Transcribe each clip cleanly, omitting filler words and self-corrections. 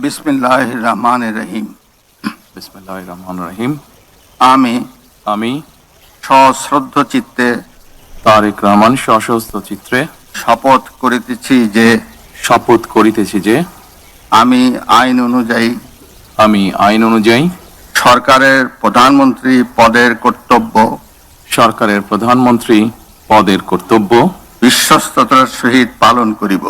বিসমিল্লাহির রহমানির রহিম। বিসমিল্লাহির রহমানির রহিম। আমি সশ্রদ্ধ চিত্তে তারেক রহমান সশস্ত্র চিত্রে শপথ করিতেছি যে আমি আইন অনুযায়ী সরকারের প্রধানমন্ত্রী পদের কর্তব্য বিশ্বস্ততার সহিত পালন করিব।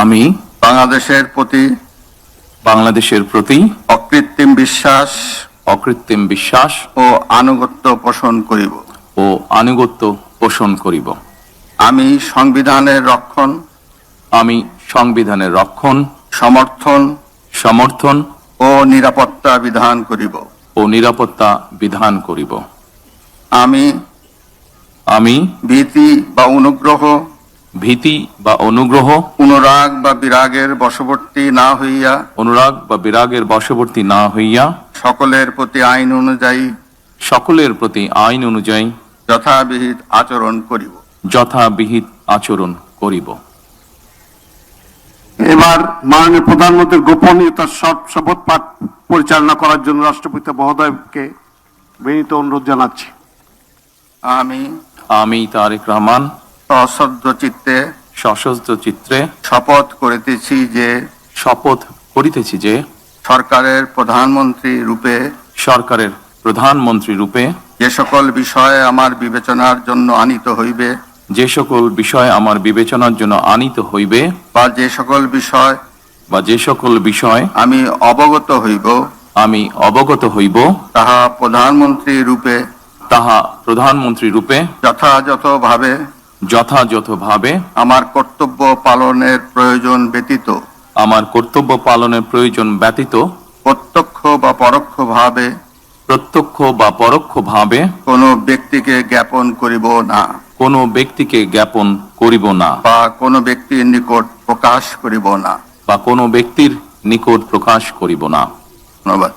আমি বাংলাদেশের প্রতি অকৃত্রিম বিশ্বাস ও আনুগত্য পোষণ করিব। আমি সংবিধানের রক্ষণ সমর্থন ও নিরাপত্তা বিধান করিব। আমি ভীতি বা অনুগ্রহ অনুরাগ বা বিরাগের বশবর্তী না হইয়া সকলের প্রতি আইন অনুযায়ী যথাবিহিত আচরণ করিব। এবার মাননীয় প্রধানমন্ত্রীর গোপনীয়তার শপথ পাঠ পরিচালনা করার জন্য রাষ্ট্রপতি মহোদয়কে বিনীত অনুরোধ জানাচ্ছি। আমি তারেক রহমান সশস্ত্র চিত্রে শপথ করিতেছি যে সরকারের প্রধানমন্ত্রী রূপে যে সকল বিষয় আমার বিবেচনার জন্য আনিত হইবে বা যে সকল বিষয় আমি অবগত হইব তাহা প্রধানমন্ত্রী রূপে যথাযথভাবে আমার কর্তব্য পালনের প্রয়োজন ব্যতীত প্রত্যক্ষ বা পরোক্ষভাবে কোনো ব্যক্তিকে জ্ঞাপন করিব না বা কোনো ব্যক্তির নিকট প্রকাশ করিব না। ধন্যবাদ।